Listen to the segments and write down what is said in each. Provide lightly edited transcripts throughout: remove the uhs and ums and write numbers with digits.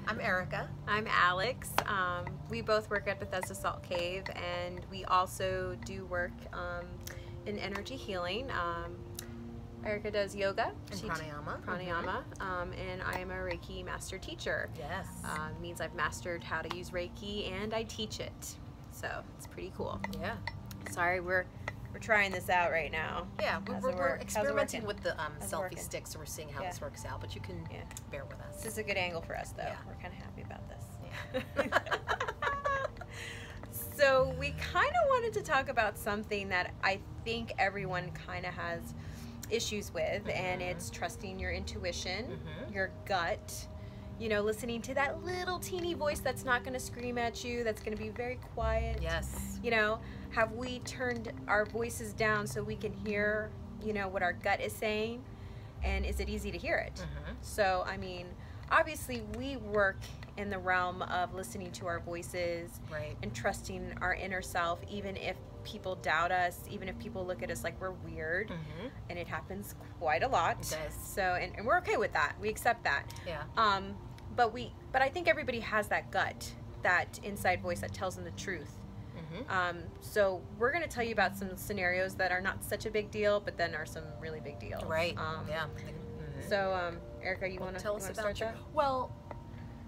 I'm Erica. I'm Alex. We both work at Bethesda Salt Cave, and we also do work in energy healing. Erica does yoga And pranayama. And I am a Reiki master teacher. Yes. Means I've mastered how to use Reiki and I teach it. So it's pretty cool. Yeah. Sorry, we're trying this out right now. Yeah, we're experimenting with the selfie working? stick, so we're seeing how this works out, but you can bear with us. This is a good angle for us, though. Yeah. We're kind of happy about this. So we kind of wanted to talk about something that I think everyone kind of has issues with, and it's trusting your intuition, your gut, you know, listening to that little teeny voice that's not going to scream at you, that's going to be very quiet. Yes. You know, have we turned our voices down so we can hear, you know, what our gut is saying? And is it easy to hear it? So, I mean, obviously we work in the realm of listening to our voices and trusting our inner self, even if people doubt us, even if people look at us like we're weird, and it happens quite a lot. It does. So, and we're okay with that. We accept that. Yeah. But I think everybody has that gut, that inside voice that tells them the truth. So we're going to tell you about some scenarios that are not such a big deal, but then are some really big deals. Right. Yeah. So, Erica, you want to tell us about start your... that? Well,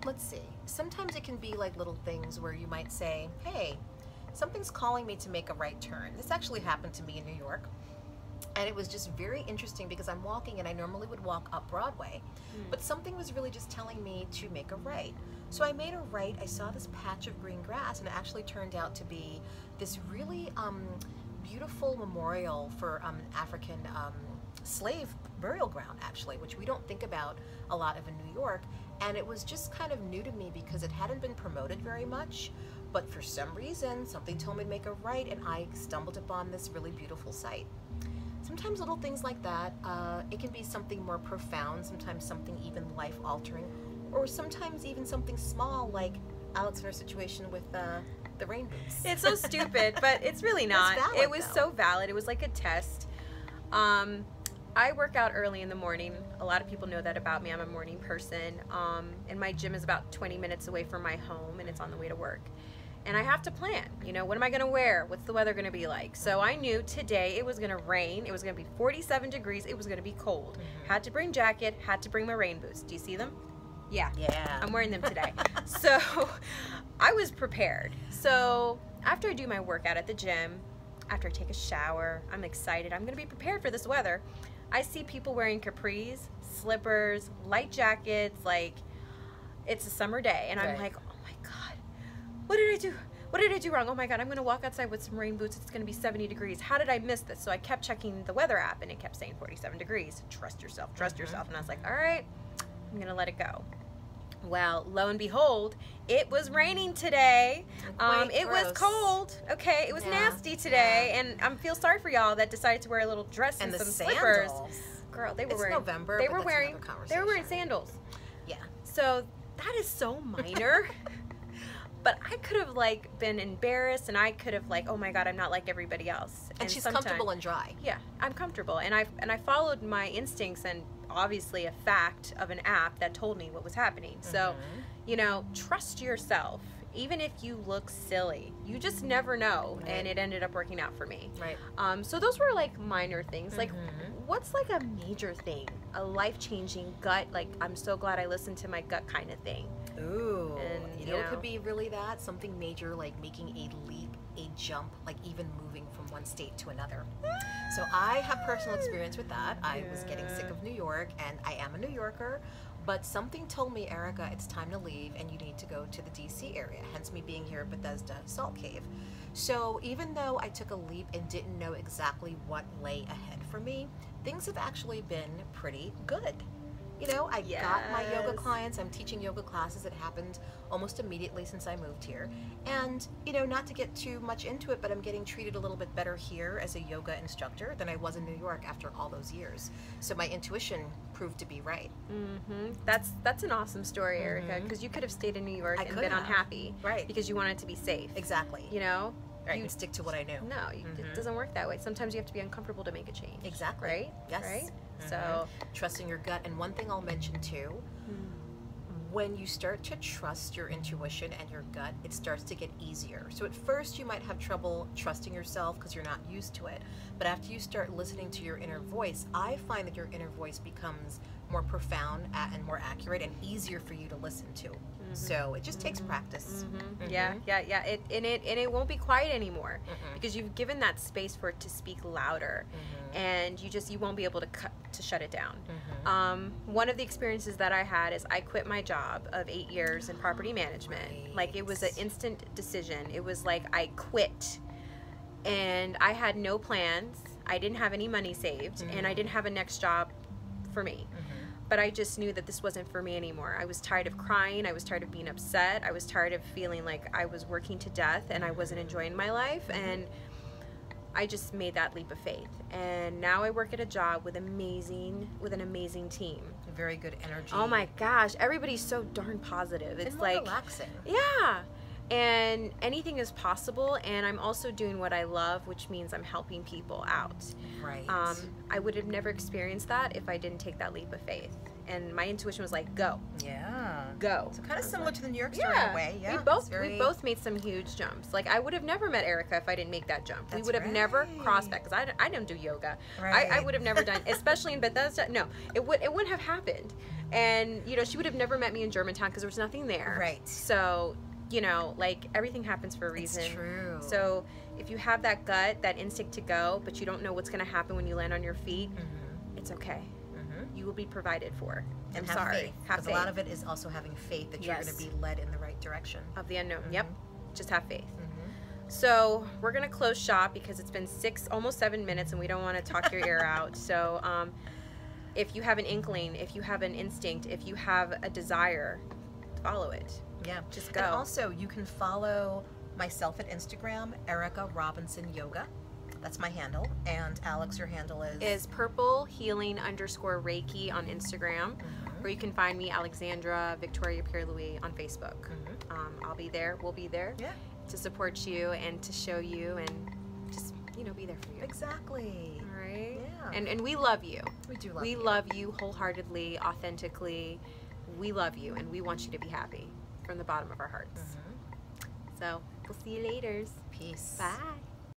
let's see. Sometimes it can be like little things where you might say, hey, something's calling me to make a right turn. This actually happened to me in New York. And it was just very interesting because I'm walking, and I normally would walk up Broadway, but something was really just telling me to make a right. So I made a right. I saw this patch of green grass, and it actually turned out to be this really beautiful memorial for an African slave burial ground, actually, which we don't think about a lot of in New York. And it was just kind of new to me because it hadn't been promoted very much. But for some reason, something told me to make a right, and I stumbled upon this really beautiful site. Sometimes little things like that, it can be something more profound, sometimes something even life-altering, or sometimes even something small like Alex in her situation with the rain boots. It's so stupid, but it's really not. Valid, it was so valid. It was like a test. I work out early in the morning. A lot of people know that about me. I'm a morning person. And my gym is about 20 minutes away from my home, and it's on the way to work. And I have to plan, you know, what am I going to wear? What's the weather going to be like? So I knew today it was going to rain. It was going to be 47 degrees. It was going to be cold. Had to bring jacket, had to bring my rain boots. Do you see them? Yeah. Yeah. I'm wearing them today. So I was prepared. So after I do my workout at the gym, after I take a shower, I'm excited. I'm going to be prepared for this weather. I see people wearing capris, slippers, light jackets, like it's a summer day. And I'm like, oh my God, what did I do? What did I do wrong? Oh my God, I'm going to walk outside with some rain boots. It's going to be 70 degrees. How did I miss this? So I kept checking the weather app, and it kept saying 47 degrees. Trust yourself, trust yourself. And I was like, all right, I'm going to let it go. Well, lo and behold, it was raining today. It was cold. Okay, it was nasty today, and I feel sorry for y'all that decided to wear a little dress and some slippers. Girl, they were wearing November. They were wearing sandals. Yeah. So that is so minor. But I could have like been embarrassed, and I could have like, oh my God, I'm not like everybody else. And she's comfortable and dry. Yeah, I'm comfortable, and I followed my instincts and obviously a fact of an app that told me what was happening. So, you know, trust yourself. Even if you look silly, you just never know. And it ended up working out for me. Right. So those were like minor things. Like, what's like a major thing, a life-changing gut? Like, I'm so glad I listened to my gut kind of thing. Ooh. And you know, it could be really that, something major like making a leap, a jump, like even moving from one state to another. So I have personal experience with that. I was getting sick of New York, and I am a New Yorker, but something told me, Erica, it's time to leave, and you need to go to the DC area, hence me being here at Bethesda Salt Cave. So even though I took a leap and didn't know exactly what lay ahead for me, things have actually been pretty good. You know, I got my yoga clients. I'm teaching yoga classes. It happened almost immediately since I moved here. And, you know, not to get too much into it, but I'm getting treated a little bit better here as a yoga instructor than I was in New York after all those years. So my intuition proved to be right. That's an awesome story, Erica, because you could have stayed in New York and been unhappy. Right. Because you wanted to be safe. Exactly. You know? Right, and stick to what I knew. No, it doesn't work that way. Sometimes you have to be uncomfortable to make a change. Exactly. Right? Yes. Right? So trusting your gut. And one thing I'll mention too, when you start to trust your intuition and your gut, it starts to get easier. So at first you might have trouble trusting yourself because you're not used to it. But after you start listening to your inner voice, I find that your inner voice becomes more profound and more accurate and easier for you to listen to. So it just takes practice. Yeah. It won't be quiet anymore because you've given that space for it to speak louder, and you won't be able to shut it down. One of the experiences that I had is I quit my job of 8 years in property management. Like, it was an instant decision. It was like I quit, and I had no plans. I didn't have any money saved, and I didn't have a next job for me. But I just knew that this wasn't for me anymore. I was tired of crying. I was tired of being upset. I was tired of feeling like I was working to death and I wasn't enjoying my life. And I just made that leap of faith. And now I work at a job with an amazing team. Very good energy. Oh my gosh, everybody's so darn positive. It's and like relaxing. Yeah. And anything is possible, and I'm also doing what I love, which means I'm helping people out. Right. I would have never experienced that if I didn't take that leap of faith. And my intuition was like, go. Yeah. Go. So kind of similar to the New York story in a way. Yeah. We both made some huge jumps. Like, I would have never met Erica if I didn't make that jump. We would have never crossed that, because I don't do yoga. Right. I would have never done, especially in Bethesda. No, it wouldn't have happened. And she would have never met me in Germantown because there was nothing there. Right. So, like, everything happens for a reason. It's true. So if you have that gut, that instinct to go, but you don't know what's going to happen when you land on your feet, it's okay. You will be provided for. And I'm have sorry. faith. Because a lot of it is also having faith that you're going to be led in the right direction. Of the unknown. Yep. Just have faith. So we're going to close shop because it's been almost 7 minutes and we don't want to talk your ear out. So if you have an inkling, if you have an instinct, if you have a desire, follow it. Yeah. Just go. And also, you can follow myself at Instagram, Erica Robinson Yoga. That's my handle. And Alex, your handle is purplehealing_Reiki on Instagram. Or you can find me, Alexandra Victoria Pierre-Louis, on Facebook. I'll be there. We'll be there to support you and to show you and just, be there for you. Exactly. All right? Yeah. And we love you. We do love you. We love you wholeheartedly, authentically. We love you, and we want you to be happy from the bottom of our hearts. So we'll see you later. Peace. Bye.